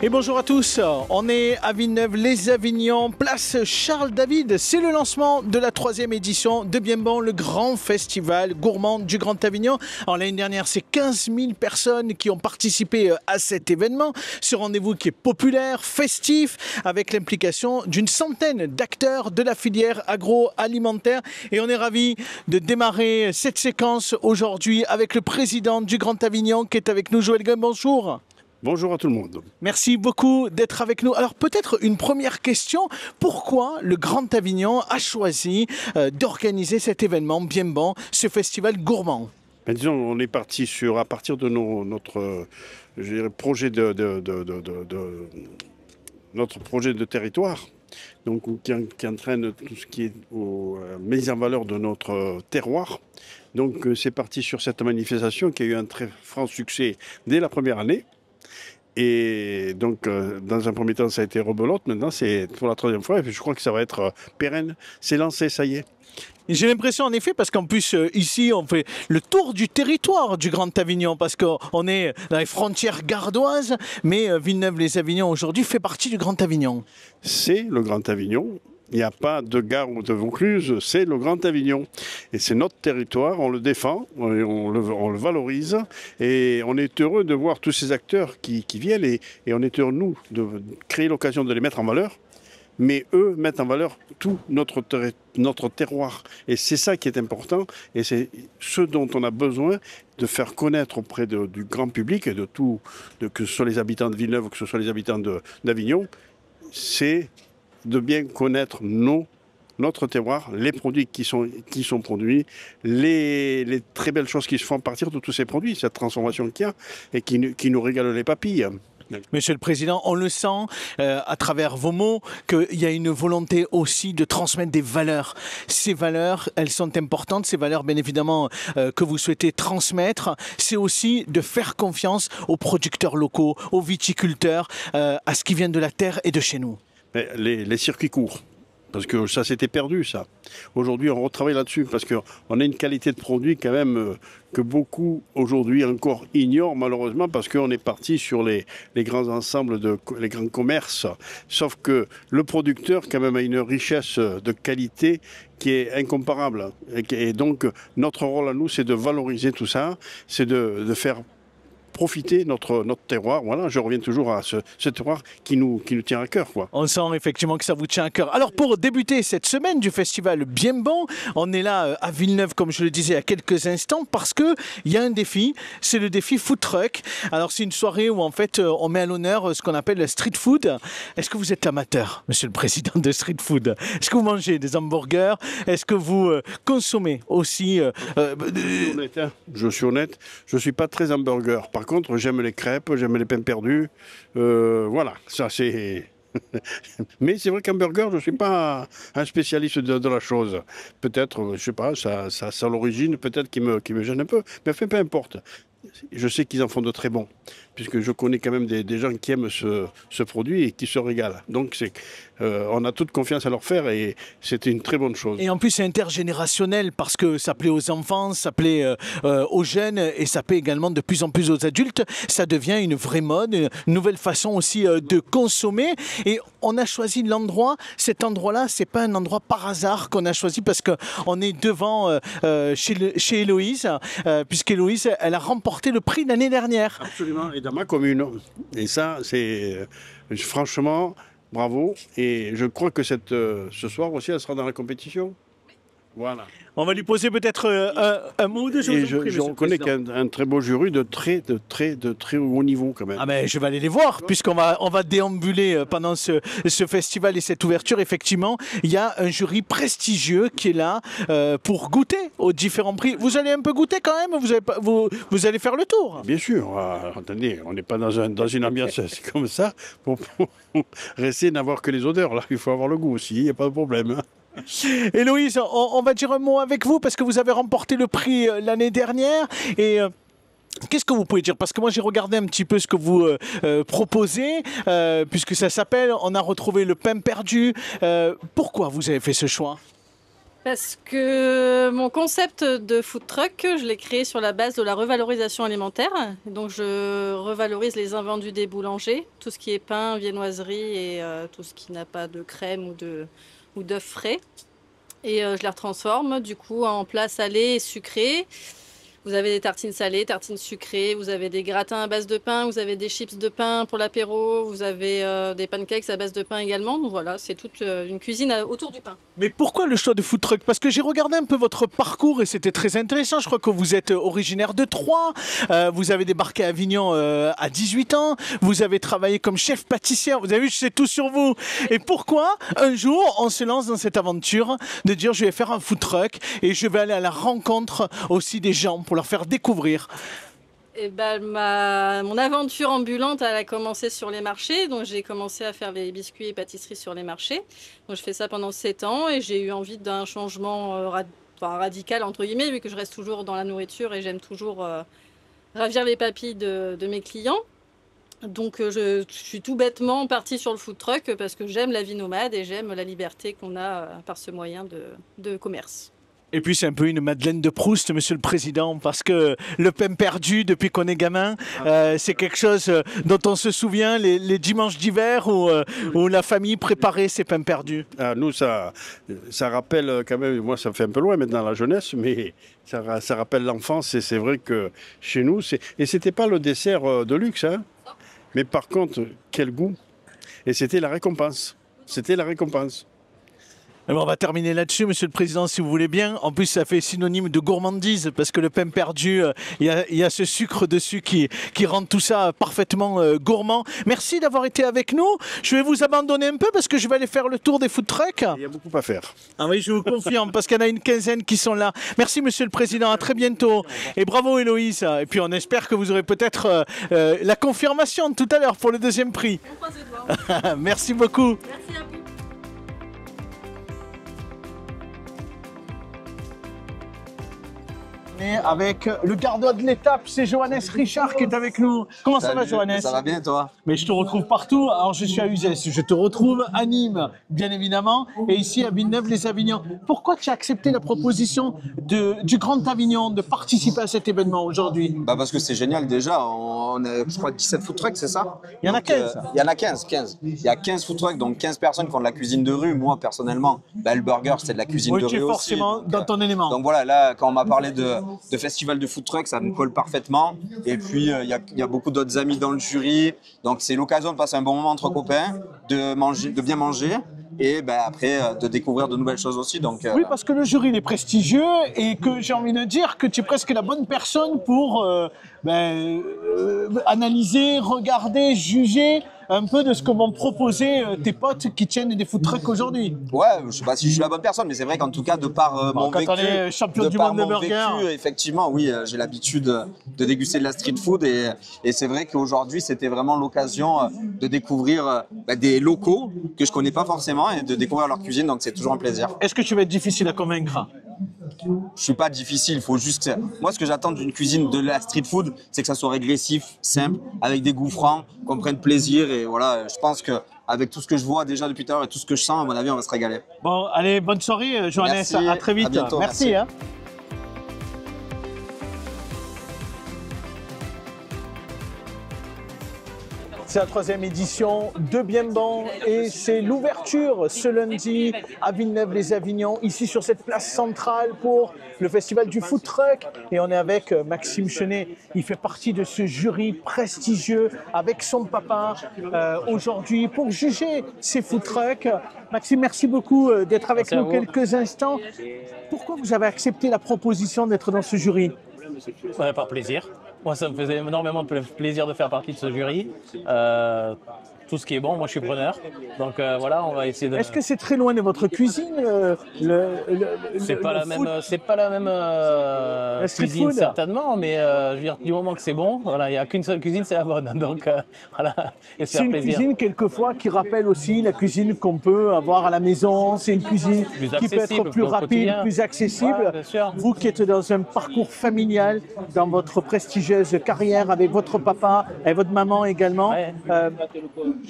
Et bonjour à tous, on est à Villeneuve-les-Avignon, place Charles-David. C'est le lancement de la 3e édition de Bien Bon, le grand festival gourmand du Grand Avignon. Alors l'année dernière, c'est 15 000 personnes qui ont participé à cet événement. Ce rendez-vous qui est populaire, festif, avec l'implication d'une centaine d'acteurs de la filière agroalimentaire. Et on est ravis de démarrer cette séquence aujourd'hui avec le président du Grand Avignon qui est avec nous, Joël Guin. Bonjour. Bonjour à tout le monde. Merci beaucoup d'être avec nous. Alors peut-être une première question, pourquoi le Grand Avignon a choisi d'organiser cet événement Bien Bon, ce festival gourmand? Ben, disons, on est parti à partir de notre projet notre projet de territoire, donc qui entraîne tout ce qui est mise en valeur de notre terroir. Donc c'est parti sur cette manifestation qui a eu un très franc succès dès la première année. Et donc, dans un premier temps, ça a été rebelote. Maintenant, c'est pour la 3e fois. Et je crois que ça va être pérenne. C'est lancé, ça y est. J'ai l'impression, en effet, parce qu'en plus, ici, on fait le tour du territoire du Grand Avignon, parce qu'on est dans les frontières gardoises, mais Villeneuve-les-Avignon, aujourd'hui, fait partie du Grand Avignon. C'est le Grand Avignon. Il n'y a pas de gare ou de Vaucluse, c'est le Grand Avignon. Et c'est notre territoire, on le défend, on le valorise. Et on est heureux de voir tous ces acteurs qui viennent. Et on est heureux, nous, de créer l'occasion de les mettre en valeur. Mais eux mettent en valeur tout notre terroir. Et c'est ça qui est important. Et c'est ce dont on a besoin de faire connaître auprès du grand public, et que ce soit les habitants de Villeneuve ou que ce soit les habitants d'Avignon, c'est de bien connaître notre terroir, les produits qui sont produits, les très belles choses qui se font à partir de tous ces produits, cette transformation qu'il y a et qui nous régale les papilles. Monsieur le Président, on le sent à travers vos mots qu'il y a une volonté aussi de transmettre des valeurs. Ces valeurs, elles sont importantes, ces valeurs bien évidemment que vous souhaitez transmettre. C'est aussi de faire confiance aux producteurs locaux, aux viticulteurs, à ce qui vient de la terre et de chez nous. Les circuits courts, parce que ça s'était perdu, ça. Aujourd'hui, on retravaille là-dessus, parce qu'on a une qualité de produit quand même que beaucoup aujourd'hui encore ignorent, malheureusement, parce qu'on est parti sur les grands ensembles, les grands commerces. Sauf que le producteur quand même a une richesse de qualité qui est incomparable. Et donc, notre rôle à nous, c'est de valoriser tout ça, c'est de faire profiter notre terroir. Voilà, je reviens toujours à ce terroir qui nous tient à cœur, quoi. On sent effectivement que ça vous tient à cœur. Alors pour débuter cette semaine du festival Bien Bon, on est là à Villeneuve, comme je le disais il y a quelques instants, parce qu'il y a un défi, c'est le défi Food Truck. Alors c'est une soirée où en fait on met à l'honneur ce qu'on appelle le street food. Est-ce que vous êtes amateur, monsieur le président, de street food? Est-ce que vous mangez des hamburgers? Est-ce que vous consommez aussi Je suis honnête, je ne suis pas très hamburger. Par contre, j'aime les crêpes, j'aime les pains perdus. Voilà, ça c'est... Mais c'est vrai qu'un burger, je ne suis pas un spécialiste de la chose. Peut-être, je ne sais pas, ça a l'origine peut-être qui me gêne un peu. Mais enfin, peu importe. Je sais qu'ils en font de très bons, puisque je connais quand même des gens qui aiment ce produit et qui se régalent. Donc on a toute confiance à leur faire et c'était une très bonne chose. Et en plus c'est intergénérationnel parce que ça plaît aux enfants, ça plaît aux jeunes et ça plaît également de plus en plus aux adultes. Ça devient une vraie mode, une nouvelle façon aussi de consommer. Et on a choisi l'endroit, cet endroit-là, c'est pas un endroit par hasard qu'on a choisi parce qu'on est devant chez Héloïse, puisqu'Héloïse, elle a remporté le prix l'année dernière. Absolument, et dans ma commune. Et ça, c'est franchement, bravo. Et je crois que ce soir aussi, elle sera dans la compétition. Voilà. On va lui poser peut-être un mot de choses. Et je reconnais qu'un très beau jury de très haut niveau quand même. Ah ben je vais aller les voir puisqu'on va déambuler pendant ce festival et cette ouverture. Effectivement, il y a un jury prestigieux qui est là pour goûter aux différents prix. Vous allez un peu goûter quand même? Vous allez faire le tour? Bien sûr. Attendez, on n'est pas dans une ambiance comme ça pour rester n'avoir que les odeurs. Là, il faut avoir le goût aussi. Il n'y a pas de problème. Hein. Héloïse, on va dire un mot avec vous parce que vous avez remporté le prix l'année dernière et qu'est-ce que vous pouvez dire? Parce que moi j'ai regardé un petit peu ce que vous proposez puisque ça s'appelle On a retrouvé le pain perdu. Pourquoi vous avez fait ce choix? Parce que mon concept de food truck, je l'ai créé sur la base de la revalorisation alimentaire. Donc je revalorise les invendus des boulangers, tout ce qui est pain, viennoiserie et tout ce qui n'a pas de crème ou d'œufs frais. Et je les retransforme du coup en plats salés et sucrés. Vous avez des tartines salées, tartines sucrées, vous avez des gratins à base de pain, vous avez des chips de pain pour l'apéro, vous avez des pancakes à base de pain également. Donc voilà, c'est toute une cuisine autour du pain. Mais pourquoi le choix de food truck? Parce que j'ai regardé un peu votre parcours et c'était très intéressant. Je crois que vous êtes originaire de Troyes, vous avez débarqué à Avignon à 18 ans, vous avez travaillé comme chef pâtissière, vous avez vu, je sais tout sur vous. Et pourquoi un jour on se lance dans cette aventure de dire je vais faire un food truck et je vais aller à la rencontre aussi des gens pour leur faire découvrir? Et ben, mon aventure ambulante, elle a commencé sur les marchés. Donc j'ai commencé à faire les biscuits et pâtisseries sur les marchés. Donc je fais ça pendant 7 ans et j'ai eu envie d'un changement radical, entre guillemets, vu que je reste toujours dans la nourriture et j'aime toujours ravir les papilles de mes clients. Donc je suis tout bêtement partie sur le food truck parce que j'aime la vie nomade et j'aime la liberté qu'on a par ce moyen de commerce. Et puis c'est un peu une Madeleine de Proust, Monsieur le Président, parce que le pain perdu depuis qu'on est gamin, c'est quelque chose dont on se souvient les dimanches d'hiver où la famille préparait ses pains perdus. Ah, nous, ça rappelle quand même, moi ça me fait un peu loin maintenant la jeunesse, mais ça rappelle l'enfance et c'est vrai que chez nous, et c'était pas le dessert de luxe, hein, mais par contre, quel goût! Et c'était la récompense. C'était la récompense. Alors on va terminer là-dessus, Monsieur le Président, si vous voulez bien. En plus, ça fait synonyme de gourmandise, parce que le pain perdu, il y a ce sucre dessus qui rend tout ça parfaitement gourmand. Merci d'avoir été avec nous. Je vais vous abandonner un peu, parce que je vais aller faire le tour des food trucks. Il y a beaucoup à faire. Ah oui, je vous confirme, parce qu'il y en a une quinzaine qui sont là. Merci, Monsieur le Président, à très bientôt. Et bravo, Héloïse. Et puis on espère que vous aurez peut-être la confirmation tout à l'heure pour le deuxième prix. On croise les doigts. Merci beaucoup. Merci à vous. Avec le gardien de l'étape, c'est Johannes Richard qui est avec nous. Comment ça va, Johannes? Ça va bien, toi? Mais je te retrouve partout. Alors, je suis à Uzès, je te retrouve à Nîmes, bien évidemment, et ici à Villeneuve-les-Avignon. Pourquoi tu as accepté la proposition du Grand Avignon de participer à cet événement aujourd'hui? Bah parce que c'est génial déjà. On a, je crois, 17 food trucks, c'est ça? Il y en a 15. Il y en a 15. Il y a 15 food trucks, donc 15 personnes qui font de la cuisine de rue. Moi, personnellement, bah, le burger, c'est de la cuisine de tu es rue forcément aussi. dans ton élément. Donc voilà, là, quand on m'a parlé de festival de food truck, ça me colle parfaitement. Et puis, il y a beaucoup d'autres amis dans le jury. Donc, c'est l'occasion de passer un bon moment entre copains, de bien manger. Et ben, après, de découvrir de nouvelles choses aussi. Donc, Oui, parce que le jury il est prestigieux et que j'ai envie de dire que tu es presque la bonne personne pour analyser, regarder, juger un peu de ce que vont proposer tes potes qui tiennent des food trucks aujourd'hui. ouais, je sais pas si je suis la bonne personne, mais c'est vrai qu'en tout cas, de par mon quand vécu, on est champion de du par monde de mon burger. vécu, effectivement, oui, j'ai l'habitude de déguster de la street food et c'est vrai qu'aujourd'hui, c'était vraiment l'occasion de découvrir des locaux que je connais pas forcément et de découvrir leur cuisine, donc c'est toujours un plaisir. Est-ce que tu vas être difficile à convaincre? Je suis pas difficile, il faut juste. Moi, ce que j'attends d'une cuisine de la street food, c'est que ça soit régressif, simple, avec des goûts francs, qu'on prenne plaisir. Et voilà, je pense que avec tout ce que je vois déjà depuis tout à l'heure et tout ce que je sens, à mon avis, on va se régaler. Bon, allez, bonne soirée, Johannes. Merci, à très vite. à bientôt, merci. merci. Hein. C'est la 3e édition de Bien Bon et c'est l'ouverture ce lundi à Villeneuve-les-Avignon, ici sur cette place centrale pour le festival du food truck. Et on est avec Maxime Chenet, il fait partie de ce jury prestigieux avec son papa aujourd'hui pour juger ces food trucks. Maxime, merci beaucoup d'être avec nous quelques instants. Pourquoi vous avez accepté la proposition d'être dans ce jury? Ouais, par plaisir. Moi, ça me faisait énormément plaisir de faire partie de ce jury. Tout ce qui est bon, moi je suis preneur. Donc voilà, on va essayer de. Est-ce que c'est très loin de votre cuisine C'est pas la même cuisine certainement, mais je veux dire, du moment que c'est bon, voilà, il n'y a qu'une seule cuisine, c'est la bonne. Donc voilà, et c'est une cuisine quelquefois qui rappelle aussi la cuisine qu'on peut avoir à la maison. C'est une cuisine qui peut être plus rapide, plus accessible. Ouais, vous qui êtes dans un parcours familial, dans votre prestigieuse carrière avec votre papa et votre maman également. Ouais.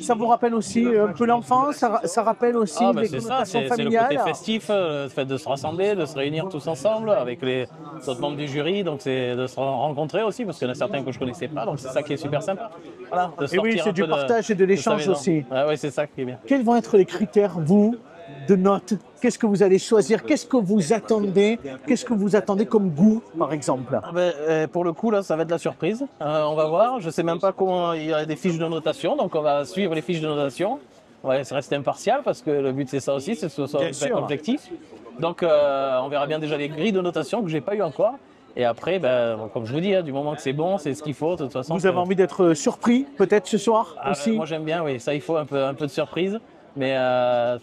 Ça vous rappelle aussi un peu l'enfance, ça rappelle aussi Ah, ben les c'est ça, connotations c'est le familiales. côté festif, le fait de se rassembler, de se réunir tous ensemble avec les autres membres du jury, donc c'est de se rencontrer aussi, parce qu'il y en a certains que je ne connaissais pas, donc c'est ça qui est super sympa. Voilà, de Et sortir oui, c'est un du peu partage et de sa l'échange maison. aussi. Ah, oui, c'est ça qui est bien. Quels vont être les critères, vous, de notes? Qu'est-ce que vous allez choisir? Qu'est-ce que vous attendez? Qu'est-ce que vous attendez comme goût, par exemple? Ah ben, pour le coup, là, ça va être la surprise. On va voir. Je ne sais même pas comment. Il y a des fiches de notation, donc on va suivre les fiches de notation. On va rester impartial parce que le but, c'est ça aussi, c'est que ce soit Bien sûr. objectif. Donc, on verra bien déjà les grilles de notation que je n'ai pas eu encore. Et après, ben, comme je vous dis, hein, du moment que c'est bon, c'est ce qu'il faut. De toute façon, Vous avez envie d'être surpris, peut-être ce soir Ah, aussi? moi, j'aime bien, oui. Ça, il faut un peu de surprise, mais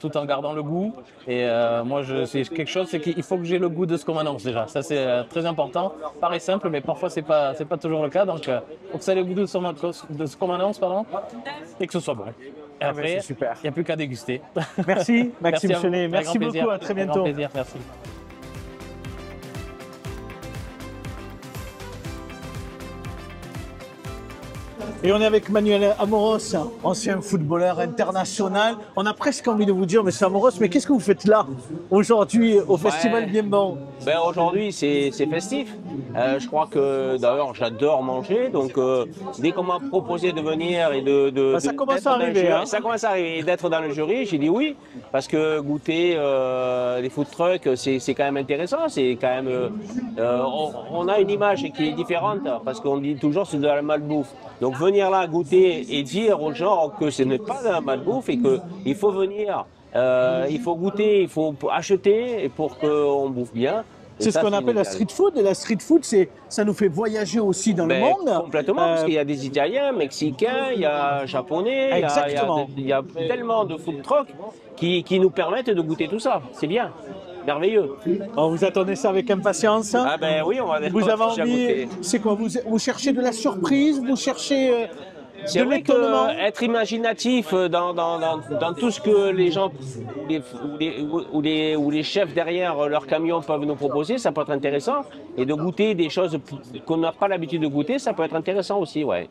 tout en gardant le goût. Et moi, c'est quelque chose, c'est qu'il faut que j'ai le goût de ce qu'on m'annonce déjà. Ça, c'est très important. Paraît simple, mais parfois, c'est pas toujours le cas. Donc, il faut que ça ait le goût de ce qu'on m'annonce, pardon, et que ce soit bon. Et après, c'est super. il n'y a plus qu'à déguster. Merci, Maxime Merci à vous. Chenet. Avec Merci grand beaucoup, plaisir. à très Avec grand bientôt. plaisir, merci. Et on est avec Manuel Amoros, ancien footballeur international. On a presque envie de vous dire, monsieur Amoros, mais qu'est-ce que vous faites là, aujourd'hui, au Festival Bien Bon? Ben aujourd'hui, c'est festif. Je crois que d'ailleurs, j'adore manger. Donc, dès qu'on m'a proposé de venir et Ça commence d'être à dans le arriver, jury- hein. Ça commence à arriver. Et d'être dans le jury, j'ai dit oui. Parce que goûter les food trucks, c'est quand même intéressant. C'est quand même. On a une image qui est différente. Parce qu'on dit toujours c'est de la malbouffe. Donc, venir là, goûter et dire aux gens que ce n'est pas de la malbouffe et qu'il faut venir. Il faut goûter, il faut acheter pour qu'on bouffe bien. Et C'est ce ça, qu'on appelle la inégal. street food. Et la street food, ça nous fait voyager aussi dans le Ben, monde. complètement, parce qu'il y a des Italiens, Mexicains, il y a Japonais, Exactement. il y a tellement de food trucks qui nous permettent de goûter tout ça. C'est bien, merveilleux. Oh, vous attendez ça avec impatience. Ah ben oui, on va Vous avez déjà envie, goûter. c'est quoi, vous cherchez de la surprise, vous cherchez C'est de vrai l'étonnement? que être imaginatif dans tout ce que les gens ou les chefs derrière leur camion peuvent nous proposer, ça peut être intéressant. Et de goûter des choses qu'on n'a pas l'habitude de goûter, ça peut être intéressant aussi, ouais.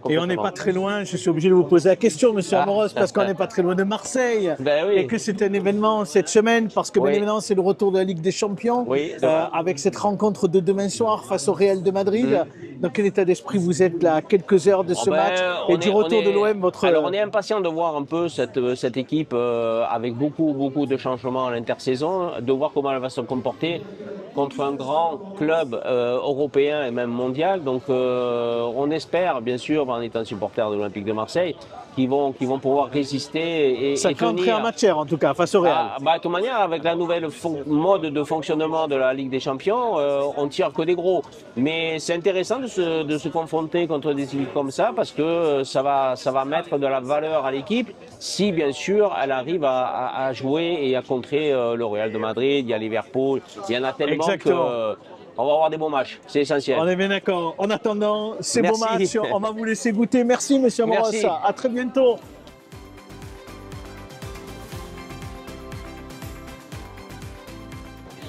Et on n'est pas très loin, je suis obligé de vous poser la question, monsieur Amoros, parce qu'on n'est pas très loin de Marseille. Ben oui. Et que c'est un événement cette semaine, parce que bien Oui. évidemment, c'est le retour de la Ligue des Champions, Oui, c'est vrai. avec cette rencontre de demain soir face au Real de Madrid. Dans quel état d'esprit vous êtes là, à quelques heures de ce match et du retour de l'OM, votre... Alors, on est impatient de voir un peu cette équipe avec beaucoup de changements à l'intersaison, de voir comment elle va se comporter contre un grand club européen et même mondial. Donc, on espère, bien sûr, en étant supporter de l'Olympique de Marseille, qu'ils vont pouvoir résister et Ça crée entrée tenir. en matière, en tout cas, face au Real. De toute manière, avec la nouvelle mode de fonctionnement de la Ligue des Champions, on tire que des gros. Mais c'est intéressant de se confronter contre des équipes comme ça parce que ça va mettre de la valeur à l'équipe si, bien sûr, elle arrive à jouer et à contrer le Real de Madrid, il y a Liverpool, il y en a tellement Exactement. on va avoir des bons matchs, c'est essentiel. On est bien d'accord. En attendant ces beaux Merci. matchs, on va vous laisser goûter. Merci, monsieur Amoros. Merci. À très bientôt.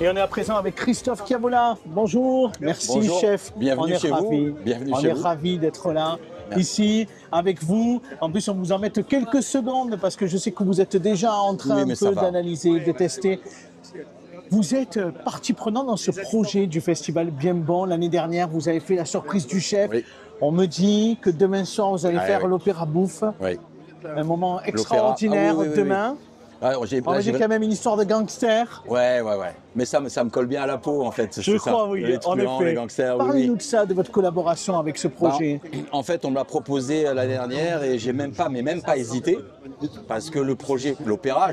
Et on est à présent avec Christophe Chiavola. Bonjour. Merci, Bonjour. chef. Bienvenue on est chez vous. ravis. Bienvenue on chez est vous. ravis d'être là, ici, avec vous. En plus, on vous en met quelques secondes parce que je sais que vous êtes déjà en train Oui, un mais peu ça va. d'analyser, de tester. Vous êtes partie prenante dans ce projet du festival Bien Bon. L'année dernière, vous avez fait la surprise du chef. Oui. On me dit que demain soir, vous allez Ah, faire oui. l'opéra bouffe. Oui. Un moment extraordinaire Ah oui, oui, oui, demain. Ouais, On me dit quand même une histoire de gangster. Ouais. Mais ça me colle bien à la peau, en fait. Je C'est ça. crois, oui, Les en truands, effet. les gangsters, oui, Parlez-nous oui. de ça, de votre collaboration avec ce projet. En fait, on me l'a proposé l'année dernière et j'ai même pas hésité. Parce que le projet, l'opéra,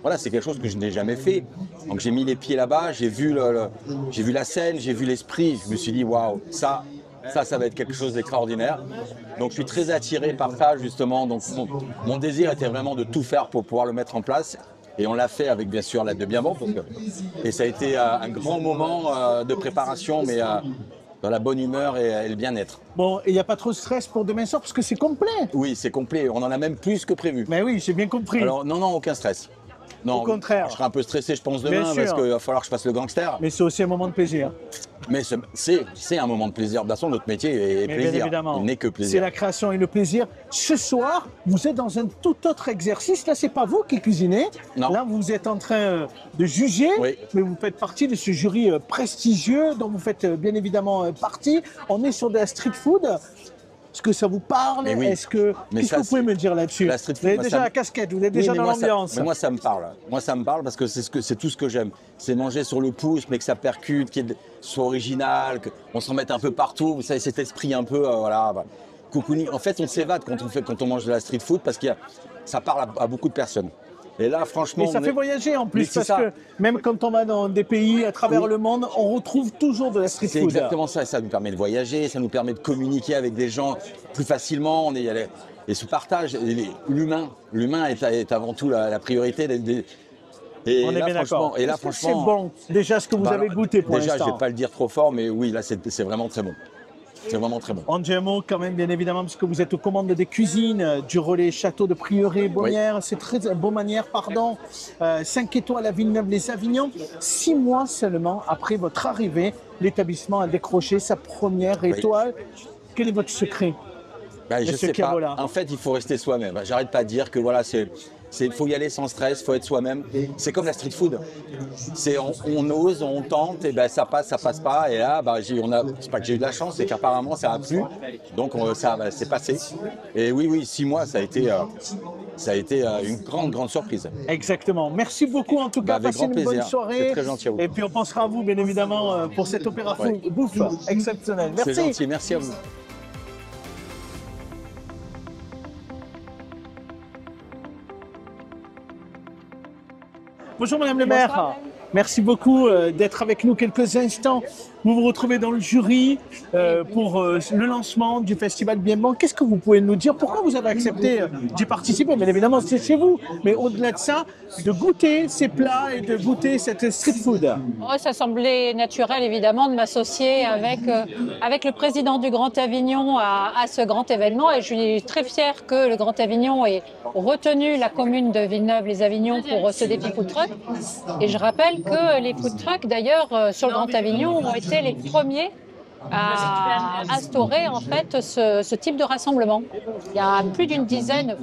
voilà, c'est quelque chose que je n'ai jamais fait. Donc j'ai mis les pieds là-bas, j'ai vu la scène, j'ai vu l'esprit. Je me suis dit, waouh, ça va être quelque chose d'extraordinaire. Donc je suis très attiré par ça, justement. Donc mon désir était vraiment de tout faire pour pouvoir le mettre en place. Et on l'a fait avec, bien sûr, l'aide de Bien Bon. Et ça a été un grand moment de préparation, mais dans la bonne humeur et le bien-être. Bon, et il n'y a pas trop de stress pour demain soir parce que c'est complet. Oui, c'est complet. On en a même plus que prévu. Mais oui, j'ai bien compris. Alors, non, aucun stress. Non, Au contraire. Je serai un peu stressé, je pense, Bien demain, sûr. parce qu'il va falloir que je fasse le gangster. Mais c'est aussi un moment de plaisir. Mais c'est un moment de plaisir. De toute façon, notre métier est Mais plaisir. bien évidemment. Il n'est que C'est plaisir. la création et le plaisir. Ce soir, vous êtes dans un tout autre exercice. Là, c'est pas vous qui cuisinez. Non. Là, vous êtes en train de juger, Oui. mais vous faites partie de ce jury prestigieux dont vous faites bien évidemment partie. On est sur de la street food. Est-ce que ça vous parle? Mais oui. Qu'est-ce que vous pouvez me dire là-dessus? La street Vous food, avez moi, déjà ça me- la casquette, vous êtes Oui, déjà mais dans moi, l'ambiance. Mais moi, ça me parle. Moi, ça me parle parce que c'est tout ce que j'aime. C'est manger sur le pouce, mais que ça percute, qu'il soit original, qu'on s'en mette un peu partout. Vous savez, cet esprit un peu, voilà. Cocooning. En fait, on s'évade quand on mange de la street food parce que ça parle à beaucoup de personnes. Et là, franchement, Et ça fait voyager en Mais plus, c'est parce ça. que même quand on va dans des pays à travers le monde, on retrouve toujours de la street C'est food. exactement ça. Ça nous permet de voyager, ça nous permet de communiquer avec des gens plus facilement. Et ce partage, l'humain est avant tout la priorité. Et On est là, bien franchement, d'accord. et là, Est-ce que franchement, c'est bon, déjà, ce que vous bah, avez goûté pour déjà, je l'instant. vais pas le dire trop fort, mais oui, là, c'est vraiment très bon. C'est vraiment très bon. On dit un mot quand même, bien évidemment, parce que vous êtes aux commandes des cuisines du relais Château de Prieuré, Beaunières, c'est très Beaumanière, pardon. 5 étoiles à Villeneuve-les-Avignon. 6 mois seulement après votre arrivée, l'établissement a décroché sa première étoile. Quel est votre secret? Ben, je Monsieur sais pas. Chiarola. En fait, il faut rester soi-même. J'arrête pas de dire que voilà, faut y aller sans stress, faut être soi-même. C'est comme la street food. On ose, on tente, et ben ça passe pas. Et là, c'est pas que j'ai eu de la chance, c'est qu'apparemment ça a plu. Donc c'est passé. Et oui, 6 mois, ça a été une grande surprise. Exactement. Merci beaucoup en tout cas. Avec Passez grand une plaisir. bonne soirée. C'est très gentil à vous. Et puis on pensera à vous, bien évidemment, pour cette opération Ouais. bouffe exceptionnelle. C'est Merci. gentil, merci à vous. Bonjour Madame le maire. Merci beaucoup d'être avec nous quelques instants. Vous vous retrouvez dans le jury pour le lancement du festival Bien Bon. Qu'est-ce que vous pouvez nous dire? Pourquoi vous avez accepté d'y participer? Bien évidemment, c'est chez vous. Mais au-delà de ça, de goûter ces plats et de goûter cette street food. Oh, ça semblait naturel, évidemment, de m'associer avec le président du Grand Avignon à ce grand événement. Et je suis très fière que le Grand Avignon ait retenu la commune de Villeneuve-les-Avignon pour ce défi food truck. Et je rappelle que les food trucks, d'ailleurs, sur le Grand Avignon, ont été les premiers à instaurer en fait ce type de rassemblement. Il y a plus d'une dizaine,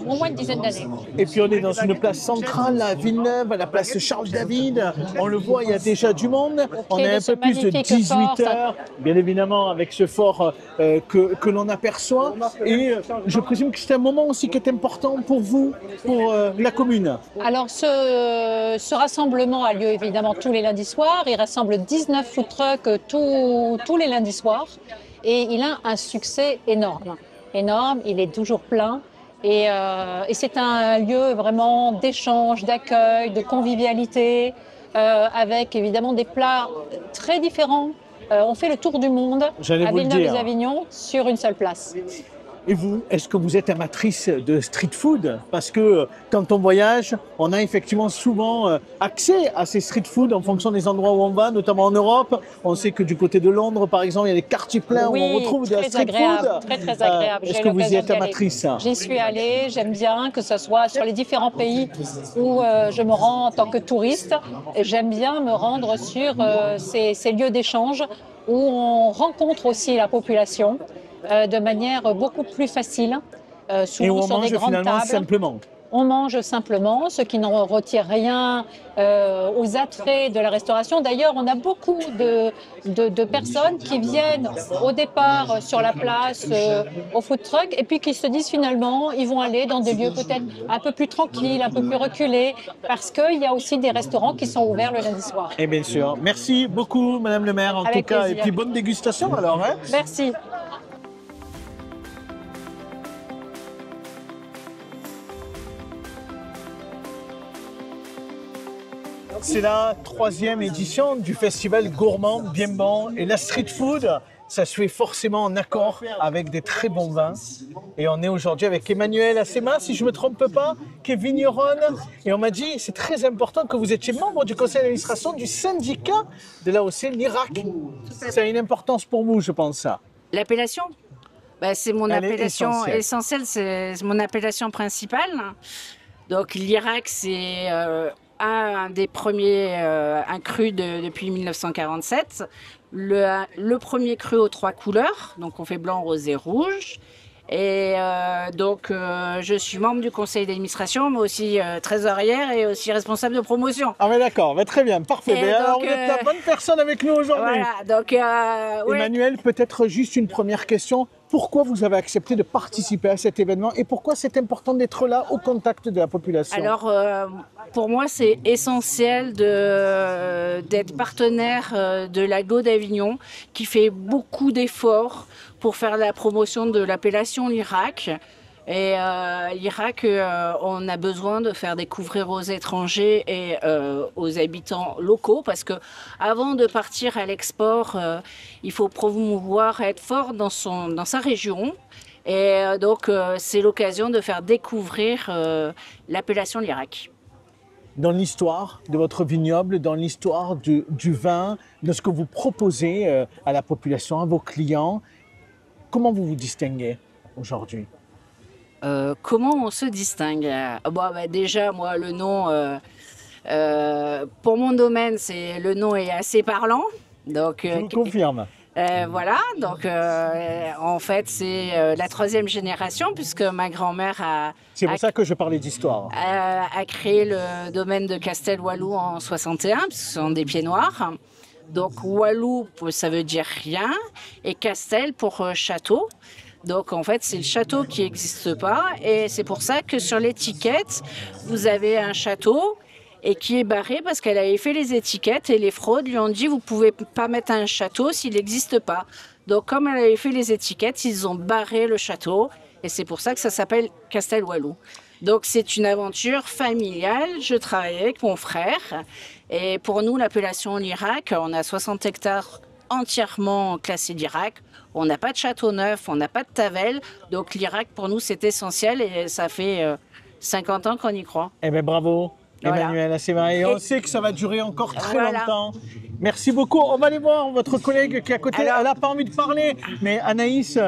au moins une dizaine d'années. Et puis on est dans une place centrale à Villeneuve, à la place Charles-David. On le voit, il y a déjà du monde. On est un peu plus de 18 heures, bien évidemment, avec ce fort que l'on aperçoit. Et je présume que c'est un moment aussi qui est important pour vous, pour la commune. Alors ce rassemblement a lieu évidemment tous les lundis soirs. Il rassemble 19 food trucks tous les lundis soirs. Et il a un succès énorme. Il est toujours plein. Et c'est un lieu vraiment d'échange, d'accueil, de convivialité, avec évidemment des plats très différents. On fait le tour du monde à Villeneuve-les-Avignon sur une seule place. Et vous, est-ce que vous êtes amatrice de street food? Parce que quand on voyage, on a effectivement souvent accès à ces street food en fonction des endroits où on va, notamment en Europe. On sait que du côté de Londres, par exemple, il y a des quartiers pleins où on retrouve de la street food. Très agréable. Est-ce que vous y êtes amatrice? J'y suis allée, j'aime bien que ce soit sur les différents pays où je me rends en tant que touriste. J'aime bien me rendre sur ces lieux d'échange où on rencontre aussi la population de manière beaucoup plus facile, souvent et où on sur mange des grandes finalement tables. simplement. On mange simplement, ce qui n'en retire rien aux attraits de la restauration. D'ailleurs, on a beaucoup de personnes qui viennent au départ sur la place au food truck et puis qui se disent finalement ils vont aller dans des lieux peut-être un peu plus tranquilles, un peu plus reculés, parce qu'il y a aussi des restaurants qui sont ouverts le lundi soir. Et bien sûr. Merci beaucoup, Madame le maire, en Avec tout cas. plaisir. Et puis bonne dégustation alors. Hein. Merci. C'est la 3e édition du festival gourmand Bien Bon. Et la street food, ça se fait forcément en accord avec des très bons vins. Et on est aujourd'hui avec Emmanuel Assema, si je ne me trompe pas, qui est vigneronne. Et on m'a dit, c'est très important que vous étiez membre du conseil d'administration du syndicat de l'AOC l'Irak. Ça a une importance pour vous, je pense, ça. L'appellation, c'est mon Elle est appellation essentielle, c'est mon appellation principale. Donc l'Irak, c'est un des premiers incrus depuis 1947. le premier cru aux 3 couleurs. Donc, on fait blanc, rose et rouge. Et donc, je suis membre du conseil d'administration, mais aussi trésorière et aussi responsable de promotion. Ah mais d'accord, très bien, parfait. Et Alors donc, vous êtes la bonne personne avec nous aujourd'hui. Voilà, donc... ouais. Emmanuel, peut-être juste une première question. Pourquoi vous avez accepté de participer à cet événement et pourquoi c'est important d'être là au contact de la population? Alors, pour moi, c'est essentiel d'être partenaire de l'Aglo d'Avignon, qui fait beaucoup d'efforts pour faire la promotion de l'appellation l'Irak. Et l'Irak, on a besoin de faire découvrir aux étrangers et aux habitants locaux, parce que avant de partir à l'export, il faut promouvoir, être fort dans sa région. Et donc, c'est l'occasion de faire découvrir l'appellation l'Irak. Dans l'histoire de votre vignoble, dans l'histoire du vin, de ce que vous proposez à la population, à vos clients, comment vous vous distinguez aujourd'hui? Comment on se distingue? Déjà, moi, le nom, pour mon domaine, le nom est assez parlant. Donc, je vous confirme. Voilà, donc en fait, c'est la 3e génération, puisque ma grand-mère c'est pour ça que je parlais d'histoire. A créé le domaine de Castel-Walou en 61, puisque ce sont des pieds noirs. Donc, Walou, ça veut dire rien, et Castel pour château. Donc, en fait, c'est le château qui n'existe pas. Et c'est pour ça que sur l'étiquette, vous avez un château et qui est barré parce qu'elle avait fait les étiquettes et les fraudes lui ont dit « vous ne pouvez pas mettre un château s'il n'existe pas ». Donc, comme elle avait fait les étiquettes, ils ont barré le château. Et c'est pour ça que ça s'appelle Castel-Walou. Donc, c'est une aventure familiale. Je travaille avec mon frère. Et pour nous, l'appellation l'Irak, on a 60 hectares entièrement classés d'Irak. On n'a pas de château neuf, on n'a pas de tavel. Donc l'Irak, pour nous, c'est essentiel et ça fait 50 ans qu'on y croit. Eh bien, bravo, voilà. Emmanuel Assémarie. On sait que ça va durer encore très longtemps. Merci beaucoup. On va aller voir votre collègue qui est à côté. Alors, elle n'a pas envie de parler, mais Anaïs,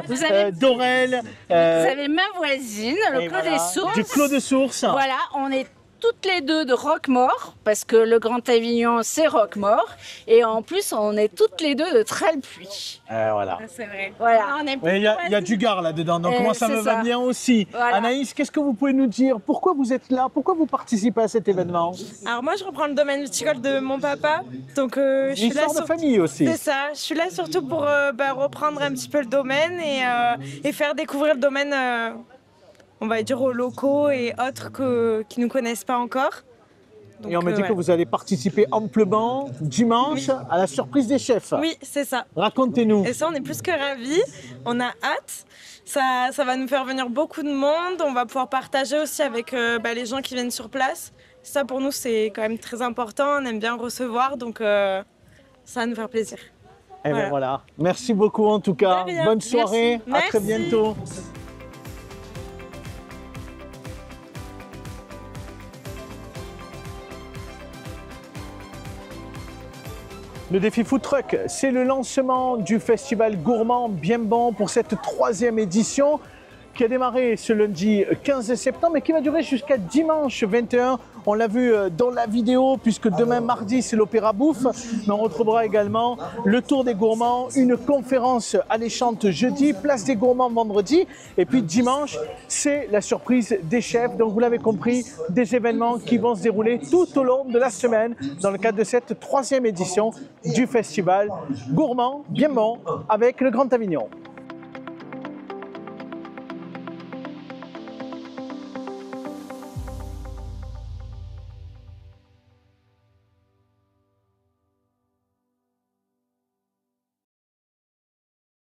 Dorel... Vous avez ma voisine, le Clos des Sources. Du Clos de Sources. Voilà, on est toutes les deux de Roquemaure, parce que le Grand Avignon, c'est Roquemaure. Et en plus, on est toutes les deux de Tralpuy. Voilà. C'est vrai. Voilà. Il y a du Gard là-dedans, donc moi ça me va bien aussi. Voilà. Anaïs, qu'est-ce que vous pouvez nous dire? Pourquoi vous êtes là? Pourquoi vous participez à cet événement? Alors moi, je reprends le domaine viticole de mon papa. Donc, je suis là de famille aussi. C'est ça. Je suis là surtout pour reprendre un petit peu le domaine et faire découvrir le domaine... on va dire aux locaux et autres qui ne nous connaissent pas encore. Donc, et on me dit que vous allez participer amplement dimanche à la surprise des chefs. Oui, c'est ça. Racontez-nous. Et ça, on est plus que ravis. On a hâte. Ça va nous faire venir beaucoup de monde. On va pouvoir partager aussi avec les gens qui viennent sur place. Ça, pour nous, c'est quand même très important. On aime bien recevoir, donc ça va nous faire plaisir. Et bien voilà. Merci beaucoup en tout cas. Bonne soirée. Merci. À très bientôt. Le défi Food Truck, c'est le lancement du festival gourmand Bien Bon pour cette 3e édition qui a démarré ce lundi 15 septembre et qui va durer jusqu'à dimanche 21. On l'a vu dans la vidéo puisque demain mardi c'est l'Opéra Bouffe, mais on retrouvera également le Tour des Gourmands, une conférence alléchante jeudi, Place des Gourmands vendredi et puis dimanche c'est la surprise des chefs. Donc vous l'avez compris, des événements qui vont se dérouler tout au long de la semaine dans le cadre de cette 3e édition du festival gourmand Bien Bon avec le Grand Avignon.